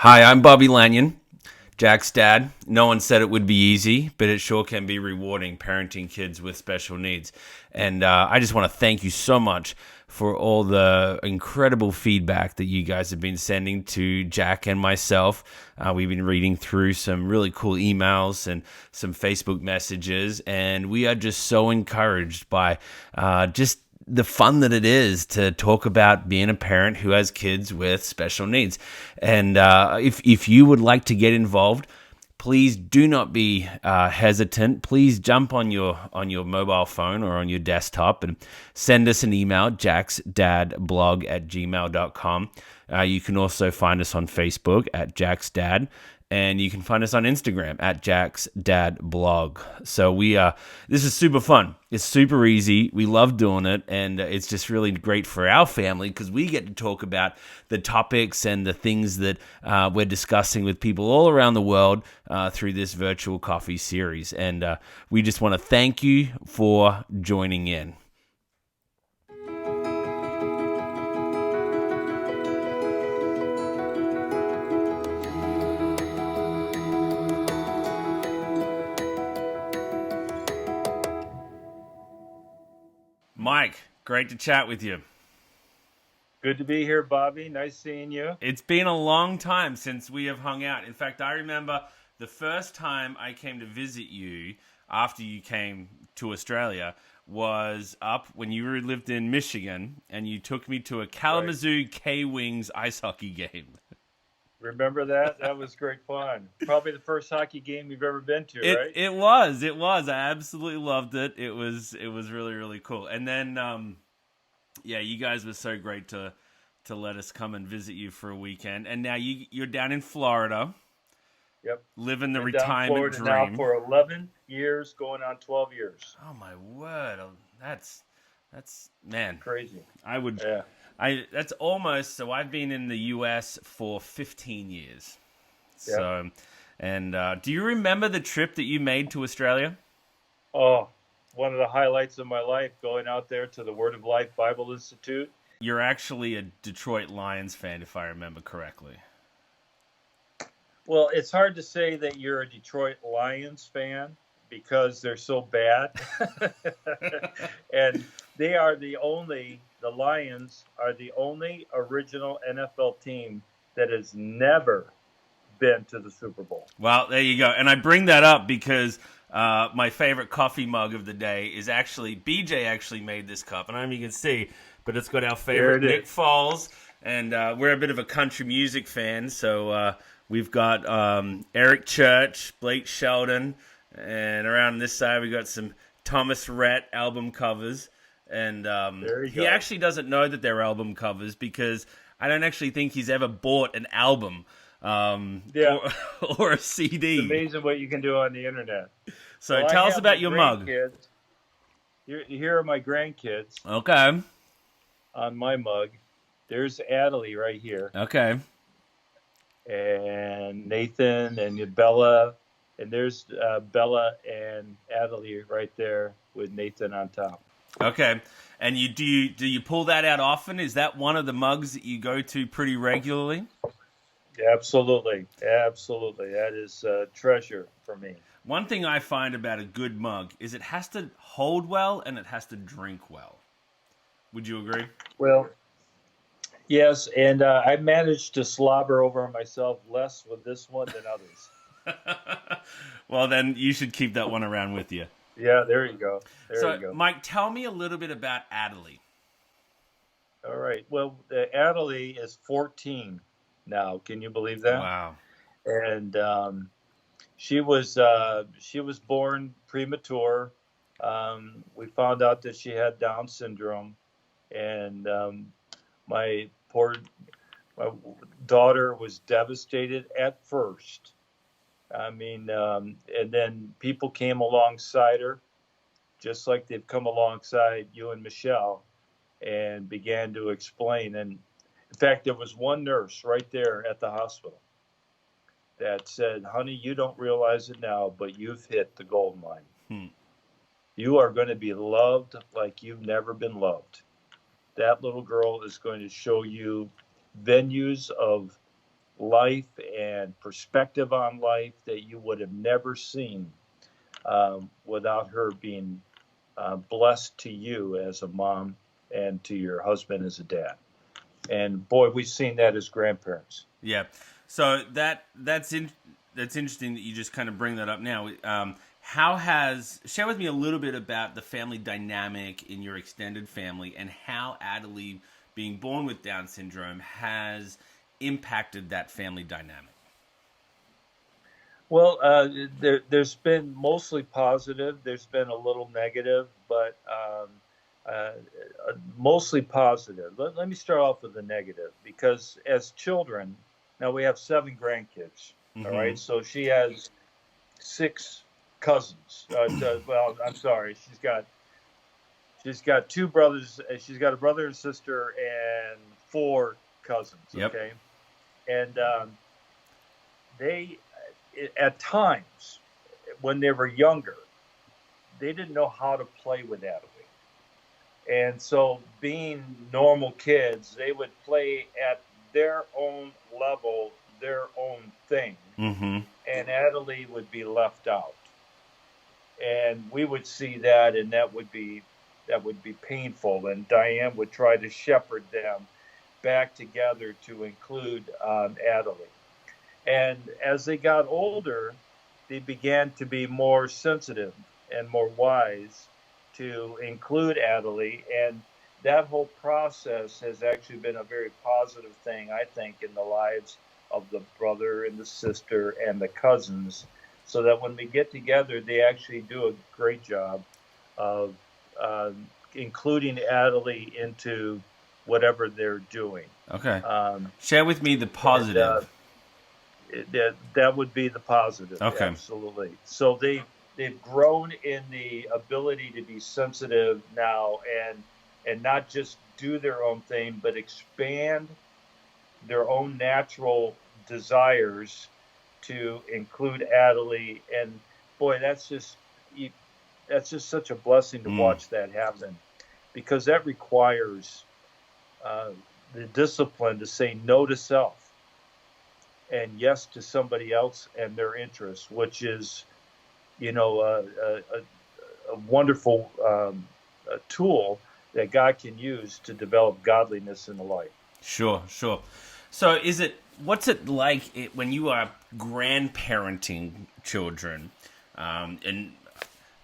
Hi, I'm Bobby Lanyon, Jack's dad. No one said it would be easy, but it sure can be rewarding parenting kids with special needs. And I just want to thank you so much for all the incredible feedback that you guys have been sending to Jack and myself. We've been reading through some really cool emails and some Facebook messages, and we are just so encouraged by just the fun that it is to talk about being a parent who has kids with special needs. And if you would like to get involved, please do not be hesitant. Please jump on your mobile phone or on your desktop and send us an email, jacksdadblog@gmail.com. You can also find us on Facebook at Jack's Dad. And you can find us on Instagram at Jack's Dad Blog. So this is super fun. It's super easy. We love doing it, and it's just really great for our family because we get to talk about the topics and the things that we're discussing with people all around the world through this virtual coffee series. And we just want to thank you for joining in. Mike, great to chat with you. Good to be here, Bobby. Nice seeing you. It's been a long time since we have hung out. In fact, I remember the first time I came to visit you after you came to Australia was up when you lived in Michigan, and you took me to a Kalamazoo K-Wings ice hockey game. Remember that? That was great fun. Probably the first hockey game you've ever been to, right? It was. I absolutely loved it. It was really, really cool. And then you guys were so great to let us come and visit you for a weekend. And now you're down in Florida. Yep. Living the Been down in retirement Florida dream. now for 11 years, going on 12 years. Oh my word. That's man. Crazy. That's almost, so I've been in the US for 15 years. Yep. So, and do you remember the trip that you made to Australia? Oh, one of the highlights of my life, going out there to the Word of Life Bible Institute. You're actually a Detroit Lions fan, if I remember correctly. Well, it's hard to say that you're a Detroit Lions fan because they're so bad. And the Lions are the only original NFL team that has never been to the Super Bowl. Well, there you go. And I bring that up because my favorite coffee mug of the day is actually, BJ actually made this cup. And I don't know if you can see, but it's got our favorite Nick Foles. And we're a bit of a country music fan, so we've got Eric Church, Blake Shelton, and around this side we got some Thomas Rhett album covers. And he actually doesn't know that they're album covers because I don't actually think he's ever bought an album or a CD. It's amazing what you can do on the internet. So tell us about your mug. Here are my grandkids. Okay. On my mug. There's Adelie right here. Okay. And Nathan and Bella. And there's Bella and Adelie right there with Nathan on top. Okay. And do you pull that out often? Is that one of the mugs that you go to pretty regularly? Absolutely. That is a treasure for me. One thing I find about a good mug is it has to hold well and it has to drink well. Would you agree? Well, yes, and I managed to slobber over myself less with this one than others. Well, then you should keep that one around with you. Yeah, there you go. There you go. Mike, tell me a little bit about Adelie. All right. Well, Adelie is 14 now. Can you believe that? Wow. And she was born premature. We found out that she had Down syndrome, and my daughter was devastated at first. I mean, and then people came alongside her, just like they've come alongside you and Michelle, and began to explain. And in fact, there was one nurse right there at the hospital that said, "Honey, you don't realize it now, but you've hit the gold mine. You are going to be loved like you've never been loved. That little girl is going to show you venues of life and perspective on life that you would have never seen without her being blessed to you as a mom and to your husband as a dad. And boy, we've seen that as grandparents. Yeah. So that's interesting that you just kind of bring that up now. Share with me a little bit about the family dynamic in your extended family and how Adelie being born with Down syndrome has impacted that family dynamic. Well, there's been mostly positive. There's been a little negative, but uh, mostly positive. Let me start off with the negative because as children, now we have 7 grandkids. All Mm-hmm. right, so she has 6 cousins. Well, I'm sorry, she's got 2 brothers. She's got a brother and sister and 4 cousins. Yep. Okay, and they at times when they were younger, they didn't know how to play with Adelie. And so, being normal kids, they would play at their own level, their own thing, Mm-hmm. and Adelie would be left out. And we would see that, and that would be painful. And Diane would try to shepherd them back together to include Adelie. And as they got older, they began to be more sensitive and more wise to include Adelie. And that whole process has actually been a very positive thing, I think, in the lives of the brother and the sister and the cousins, so that when we get together, they actually do a great job of including Adelie into whatever they're doing. Okay. Share with me the positive. That would be the positive. Okay. Absolutely. So they've grown in the ability to be sensitive now and not just do their own thing, but expand their own natural desires to include Adelie. And boy, that's just such a blessing to watch that happen, because that requires the discipline to say no to self and yes to somebody else and their interests, which is, a wonderful tool that God can use to develop godliness in the life. Sure. So what's it like when you are grandparenting children? And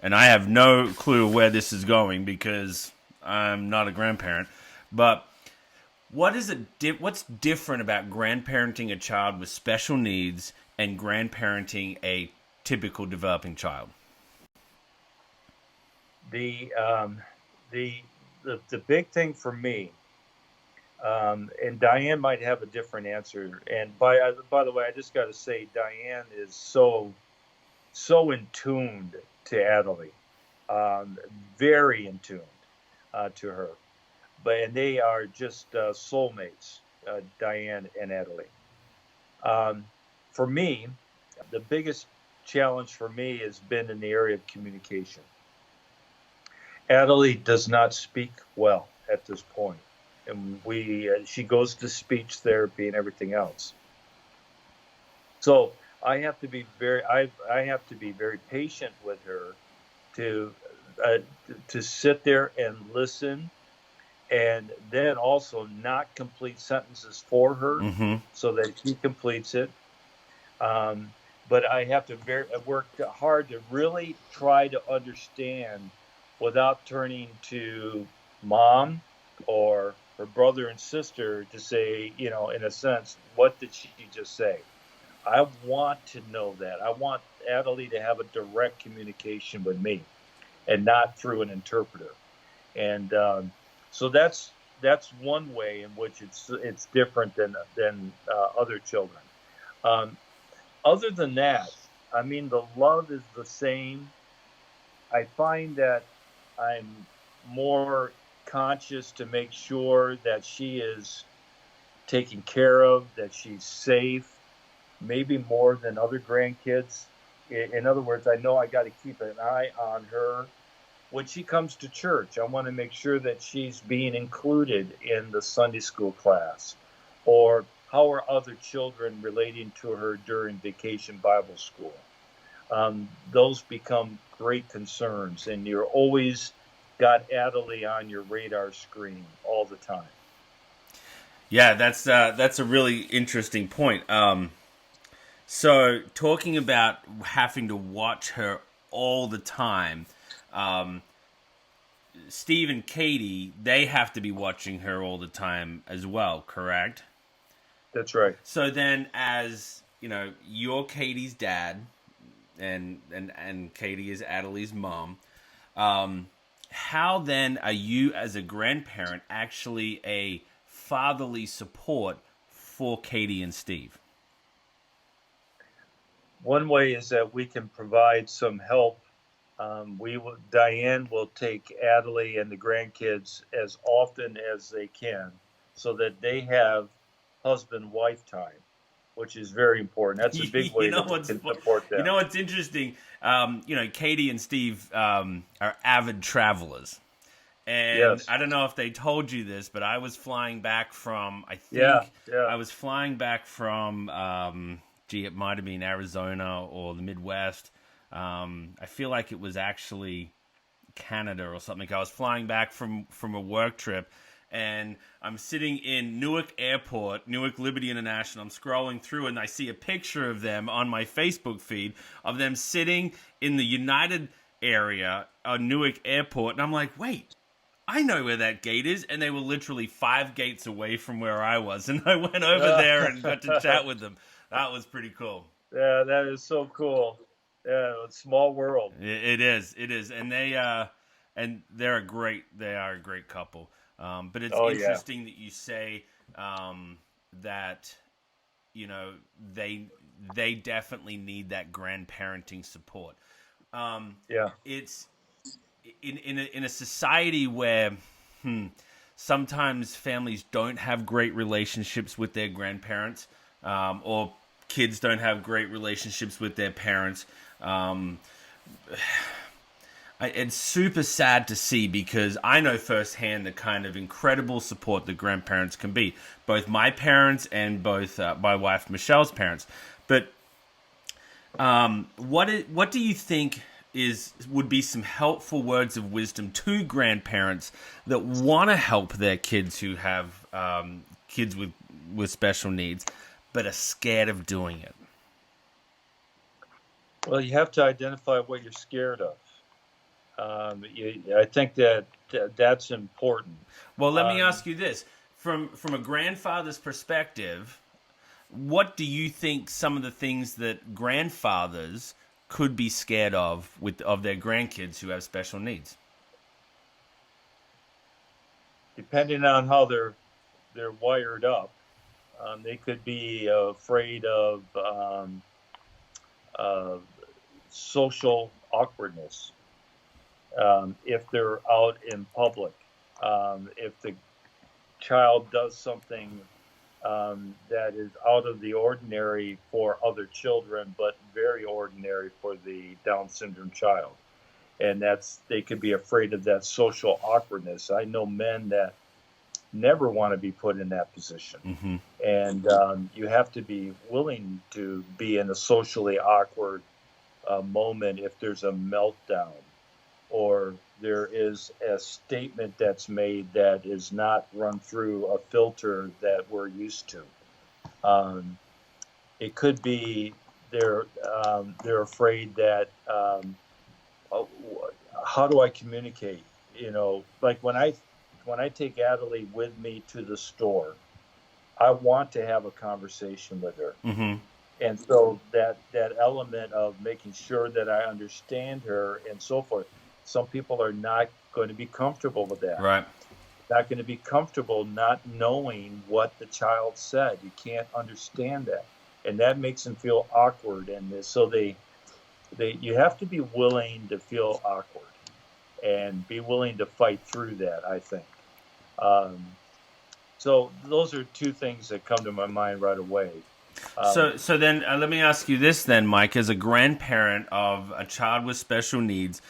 I have no clue where this is going because I'm not a grandparent, but what's different about grandparenting a child with special needs and grandparenting a typical developing child? The big thing for me, and Diane might have a different answer. And by the way, I just got to say, Diane is so in tuned to Adelie, very in tuned to her. And they are just soulmates, Diane and Adelie. For me, the biggest challenge for me has been in the area of communication. Adelie does not speak well at this point, and she goes to speech therapy and everything else. So I have to be very patient with her to sit there and listen, and then also not complete sentences for her so that she completes it. But I have to work hard to really try to understand without turning to mom or her brother and sister to say, in a sense, what did she just say? I want to know that. I want Adelie to have a direct communication with me and not through an interpreter. And so that's one way in which it's different than other children. Other than that, I mean, the love is the same. I find that I'm more conscious to make sure that she is taken care of, that she's safe, maybe more than other grandkids. In other words, I know I got to keep an eye on her. When she comes to church, I want to make sure that she's being included in the Sunday school class, or how are other children relating to her during vacation Bible school? Those become great concerns, and you're always got Adelie on your radar screen all the time. Yeah, that's a really interesting point. So talking about having to watch her all the time, um, Steve and Katie, they have to be watching her all the time as well, correct? That's right. So then, as you know, you're Katie's dad, and Katie is Adelie's mom. How then are you, as a grandparent, actually a fatherly support for Katie and Steve? One way is that we can provide some help. Diane will take Adelie and the grandkids as often as they can, so that they have husband-wife time, which is very important. That's a big way that we can support You them. know what's interesting? Katie and Steve are avid travelers. And Yes. I don't know if they told you this, but I was flying back from, I Yeah. think, Yeah. I was flying back from, it might have been Arizona or the Midwest. I feel like it was actually Canada or something. I was flying back from a work trip, and I'm sitting in Newark Airport, Newark Liberty International. I'm scrolling through, and I see a picture of them on my Facebook feed of them sitting in the United area on Newark Airport, and I'm like, wait, I know where that gate is, and they were literally 5 gates away from where I was, and I went over there and got to chat with them. That was pretty cool. Yeah, that is so cool. Yeah, it's a small world. It is, and they are a great couple. But it's Oh yeah. interesting that you say that they definitely need that grandparenting support. Yeah. It's in a society where sometimes families don't have great relationships with their grandparents, or kids don't have great relationships with their parents. It's super sad to see, because I know firsthand the kind of incredible support that grandparents can be, both my parents and both my wife Michelle's parents. But what do you think would be some helpful words of wisdom to grandparents that want to help their kids who have kids with special needs, but are scared of doing it? Well, you have to identify what you're scared of. I think that's important. Well, let me ask you this: from a grandfather's perspective, what do you think some of the things that grandfathers could be scared of their grandkids who have special needs? Depending on how they're wired up, they could be afraid of social awkwardness. If they're out in public, if the child does something that is out of the ordinary for other children, but very ordinary for the Down syndrome child. And they could be afraid of that social awkwardness. I know men that never want to be put in that position. Mm-hmm. And you have to be willing to be in a socially awkward moment if there's a meltdown, or there is a statement that's made that is not run through a filter that we're used to. It could be they're afraid that how do I communicate? Like when I take Adelie with me to the store, I want to have a conversation with her. Mm-hmm. And so that element of making sure that I understand her and so forth. Some people are not going to be comfortable with that. Right. Not going to be comfortable not knowing what the child said. You can't understand that, and that makes them feel awkward. And so you have to be willing to feel awkward and be willing to fight through that, I think. So those are two things that come to my mind right away. So then let me ask you this then, Mike, as a grandparent of a child with special needs,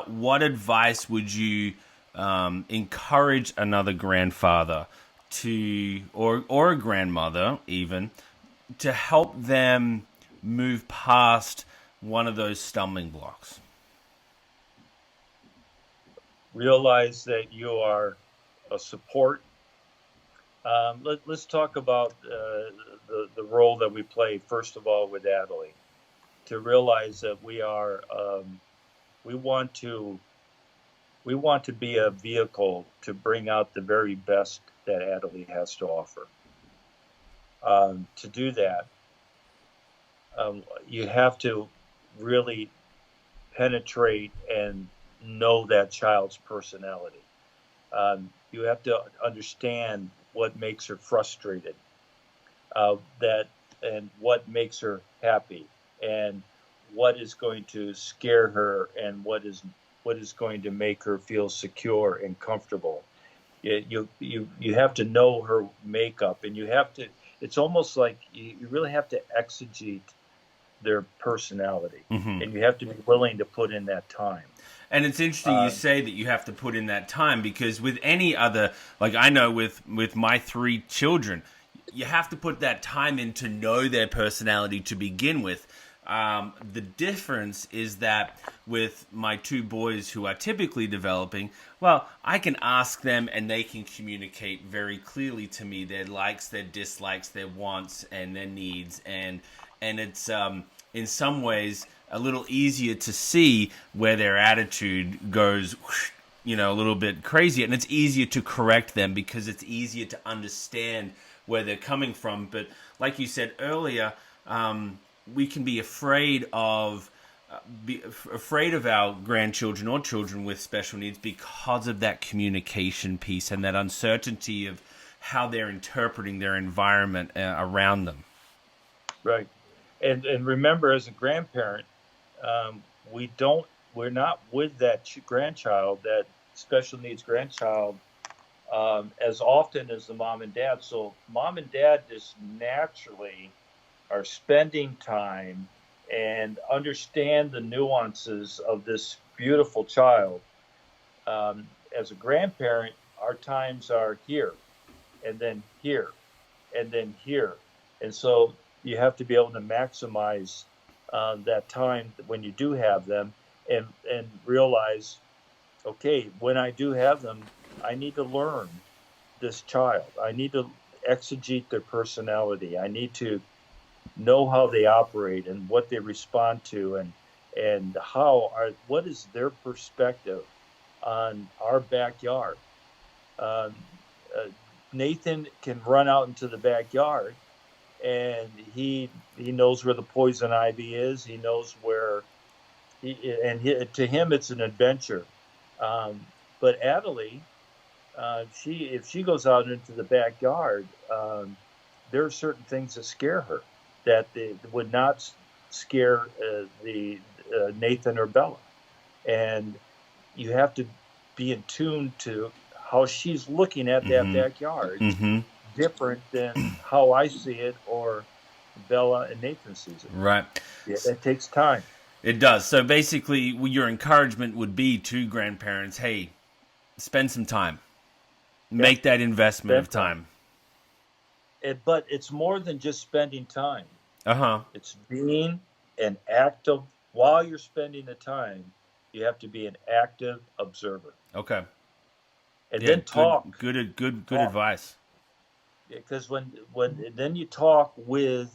what advice would you encourage another grandfather to, or a grandmother even, to help them move past one of those stumbling blocks? Realize that you are a support. Let's talk about the role that we play, first of all, with Adelie. To realize that we want to we want to be a vehicle to bring out the very best that Adelie has to offer. To do that, you have to really penetrate and know that child's personality. You have to understand what makes her frustrated, that and what makes her happy, and what is going to scare her, and what is going to make her feel secure and comfortable. You have to know her makeup, and you have to. It's almost like you really have to exegete their personality, Mm-hmm. and you have to be willing to put in that time. And it's interesting you say that you have to put in that time, because with any other, like I know with my 3 children, you have to put that time in to know their personality to begin with. The difference is that with my 2 boys who are typically developing, well, I can ask them and they can communicate very clearly to me their likes, their dislikes, their wants, and their needs, and it's in some ways a little easier to see where their attitude goes, a little bit crazy, and it's easier to correct them because it's easier to understand where they're coming from. But like you said earlier, we can be afraid of our grandchildren or children with special needs because of that communication piece and that uncertainty of how they're interpreting their environment around them. Right. And remember, as a grandparent, we're not with that grandchild, that special needs grandchild, as often as the mom and dad. So mom and dad just naturally are spending time and understand the nuances of this beautiful child. As a grandparent, our times are here, and then here, and then here. And so you have to be able to maximize that time when you do have them, and realize, okay, when I do have them, I need to learn this child. I need to exegete their personality. I need to know how they operate and what they respond to, and what is their perspective on our backyard. Um, uh, Nathan can run out into the backyard, and he knows where the poison ivy is. He knows where to him it's an adventure. But Adelie, if she goes out into the backyard, there are certain things that scare her that they would not scare the Nathan or Bella, and you have to be in tune to how she's looking at that backyard, Mm-hmm. different than how I see it or Bella and Nathan sees it. Right. Yeah, that takes time. It does. So basically, your encouragement would be to grandparents, hey, spend some time. Make that investment of time. But it's more than just spending time. Uh-huh. It's being an active, while you're spending the time, you have to be an active observer. Okay. And then talk. Good advice. Because when then you talk with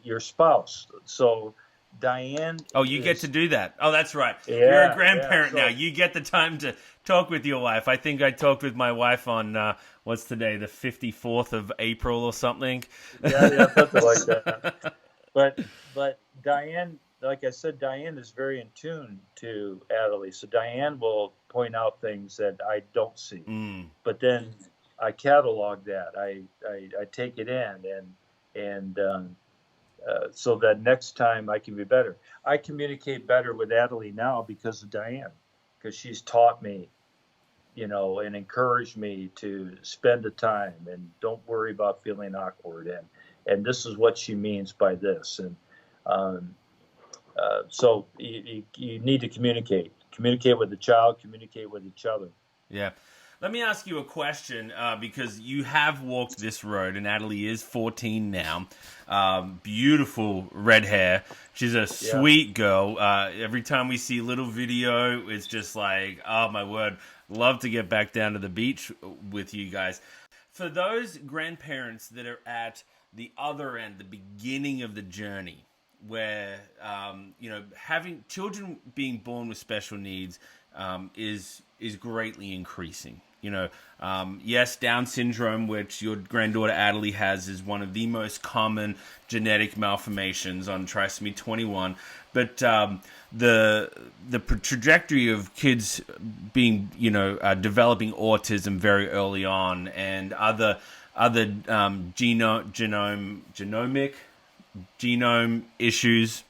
your spouse. So Diane. Oh, you get to do that. Oh, that's right. Yeah, you're a grandparent now. You get the time to talk with your wife. I think I talked with my wife on what's today, the 54th of April or something. Yeah, something like that. But Diane, like I said, Diane is very in tune to Adelie. So Diane will point out things that I don't see. But then I catalog that. I take it in, and so that next time I can be better. I communicate better with Adelie now because of Diane, because she's taught me, and encouraged me to spend the time and don't worry about feeling awkward. And this is what she means by this. And so you need to communicate with the child, communicate with each other. Yeah. Let me ask you a question because you have walked this road, and Adelie is 14 now. Beautiful red hair. She's a Yeah. sweet girl. Every time we see a little video, it's just like, oh my word, love to get back down to the beach with you guys. For those grandparents that are at the other end, the beginning of the journey, where having children being born with special needs is greatly increasing. Yes, Down syndrome, which your granddaughter Adelie has, is one of the most common genetic malformations on trisomy 21. But the trajectory of kids being, developing autism very early on, and other genome issues,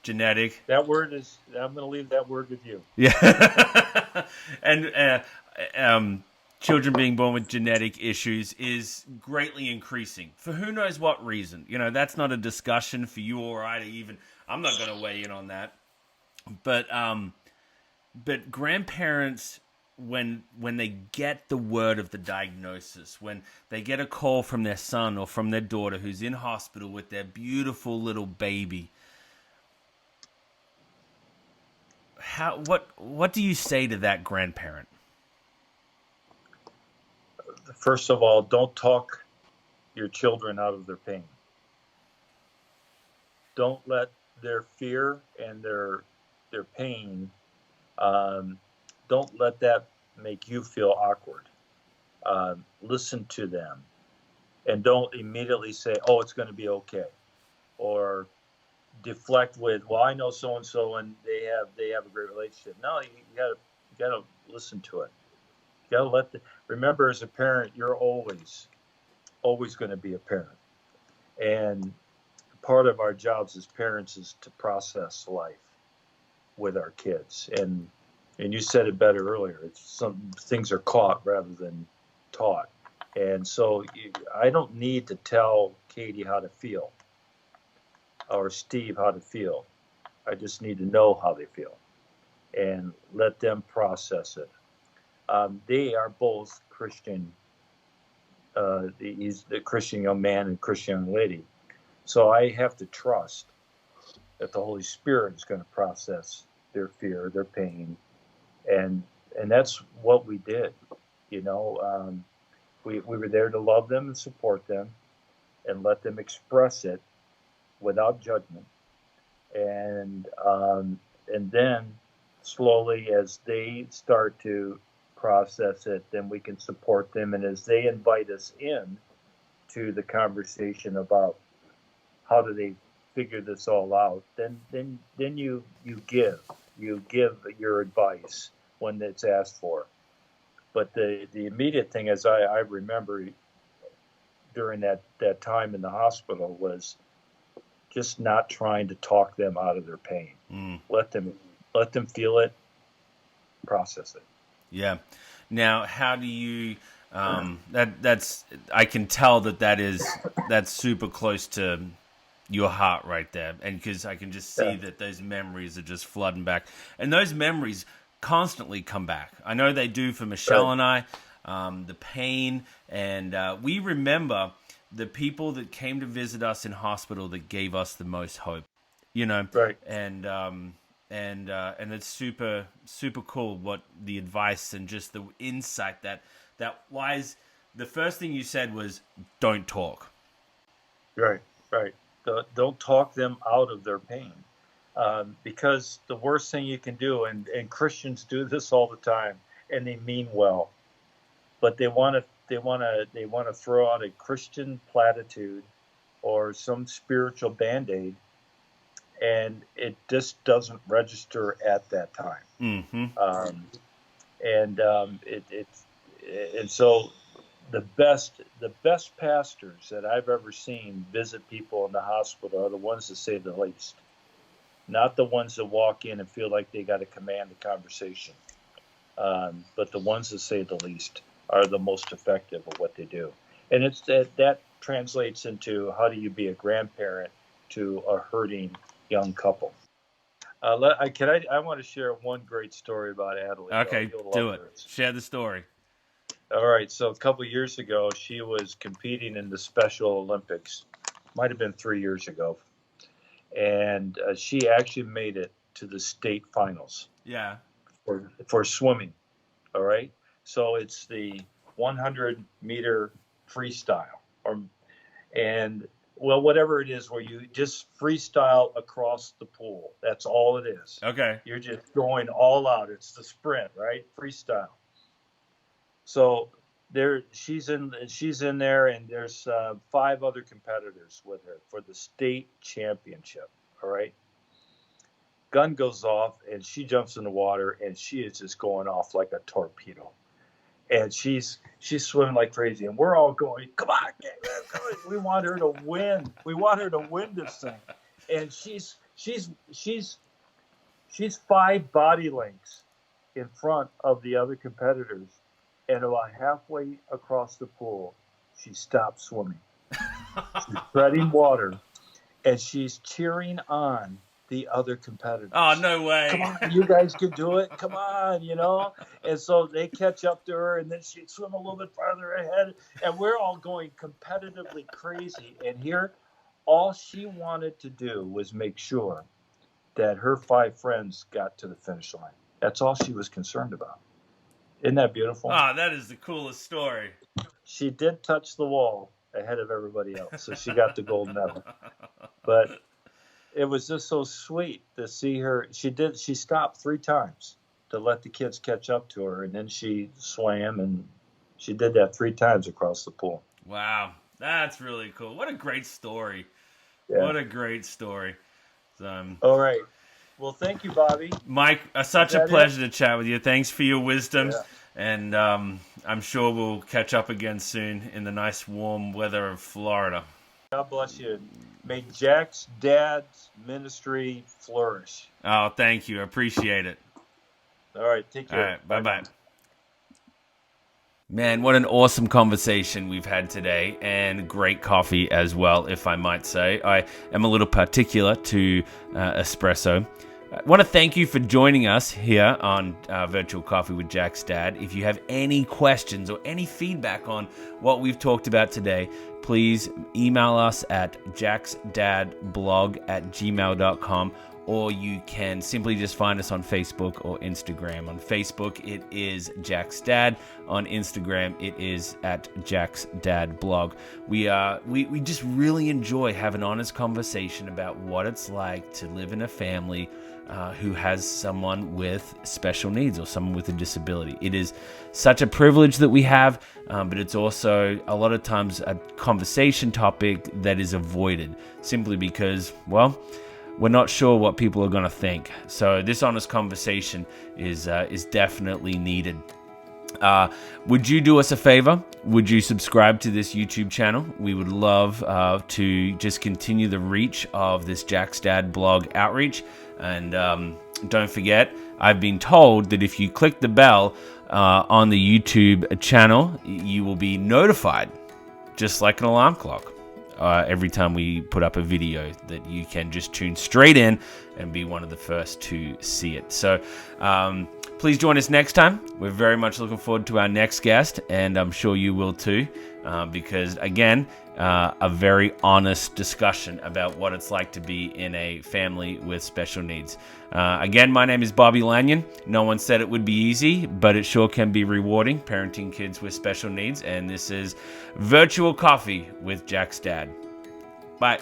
genetic. That word is. I'm going to leave that word with you. Yeah. And children being born with genetic issues is greatly increasing for who knows what reason. That's not a discussion for you or I to even. I'm not going to weigh in on that. But grandparents, when they get the word of the diagnosis, when they get a call from their son or from their daughter who's in hospital with their beautiful little baby, what do you say to that grandparent? First of all, don't talk your children out of their pain. Don't let their fear and their pain, don't let that make you feel awkward. Listen to them, and don't immediately say, "Oh, it's going to be okay," or deflect with, "Well, I know so and so, and they have a great relationship." No, you gotta listen to it. You gotta remember, as a parent, you're always going to be a parent, and part of our jobs as parents is to process life with our kids. And you said it better earlier. It's some things are caught rather than taught. And so I don't need to tell Katie how to feel or Steve how to feel. I just need to know how they feel and let them process it. They are both Christian. He's the Christian young man and Christian young lady. So I have to trust that the Holy Spirit is going to process their fear, their pain, and that's what we did. We were there to love them and support them, and let them express it without judgment, and then slowly, as they start to process it, then we can support them, and as they invite us in to the conversation about how do they figure this all out, then you give your advice when it's asked for. But the immediate thing, as I remember during that time in the hospital, was just not trying to talk them out of their pain. Let them feel it, process it. Yeah. Now, how do you? That's I can tell that's super close to your heart right there, and because I can just see that those memories are just flooding back, and those memories constantly come back. I know they do for Michelle and I. The pain, and we remember the people that came to visit us in hospital that gave us the most hope. Right. And it's super super cool what the advice and just the insight that wise. The first thing you said was don't talk. Right. Don't talk them out of their pain, because the worst thing you can do, and Christians do this all the time, and they mean well, but they want to throw out a Christian platitude or some spiritual Band-Aid, and it just doesn't register at that time. Mm-hmm. And so the best pastors that I've ever seen visit people in the hospital are the ones that say the least, not the ones that walk in and feel like they got to command the conversation, but the ones that say the least are the most effective at what they do. And it's that translates into how do you be a grandparent to a hurting young couple. I want to share one great story about Adelie. Okay, do it. Share the story. All right. So a couple of years ago, she was competing in the Special Olympics. Might have been 3 years ago. And she actually made it to the state finals Yeah. for swimming. All right. So it's the 100-meter freestyle, and well, whatever it is, where you just freestyle across the pool. That's all it is. Okay. You're just going all out. It's the sprint, right? Freestyle. So she's in there, and there's 5 other competitors with her for the state championship. All right. Gun goes off, and she jumps in the water, and she is just going off like a torpedo. And she's swimming like crazy, and we're all going, come on, we want her to win. We want her to win this thing. And she's 5 body lengths in front of the other competitors, and about halfway across the pool, she stops swimming. She's treading water, and she's cheering on the other competitors. Oh, no way. Come on, you guys can do it. Come on, And so they catch up to her, and then she'd swim a little bit farther ahead, and we're all going competitively crazy. And here, all she wanted to do was make sure that her 5 friends got to the finish line. That's all she was concerned about. Isn't that beautiful? Oh, that is the coolest story. She did touch the wall ahead of everybody else, so she got the gold medal. But it was just so sweet to see her. She stopped 3 times to let the kids catch up to her, and then she swam, and she did that 3 times across the pool. Wow, that's really cool. What a great story. Yeah. What a great story. All right. Well, thank you, Bobby. Mike, such a pleasure to chat with you. Thanks for your wisdom. Yeah. And I'm sure we'll catch up again soon in the nice warm weather of Florida. God bless you. May Jack's dad's ministry flourish. Oh, thank you. I appreciate it. All right. Take care. All right. Bye-bye. Man, what an awesome conversation we've had today, and great coffee as well, if I might say. I am a little particular to espresso. I want to thank you for joining us here on Virtual Coffee with Jack's Dad. If you have any questions or any feedback on what we've talked about today, please email us at jacksdadblog@gmail.com, or you can simply just find us on Facebook or Instagram. On Facebook, it is Jack's Dad. On Instagram, it is at Jack's Dad Blog. We just really enjoy having honest conversation about what it's like to live in a family who has someone with special needs or someone with a disability. It is such a privilege that we have, but it's also a lot of times a conversation topic that is avoided simply because, well, we're not sure what people are going to think. So this honest conversation is definitely needed. Would you do us a favor? Would you subscribe to this YouTube channel? We would love to just continue the reach of this Jack's Dad blog outreach. And don't forget, I've been told that if you click the bell on the YouTube channel, you will be notified, just like an alarm clock. Every time we put up a video, that you can just tune straight in and be one of the first to see it. So please join us next time. We're very much looking forward to our next guest, and I'm sure you will too, because again, a very honest discussion about what it's like to be in a family with special needs. Again, my name is Bobby Lanyon. No one said it would be easy, but it sure can be rewarding parenting kids with special needs. And this is Virtual Coffee with Jack's Dad. Bye.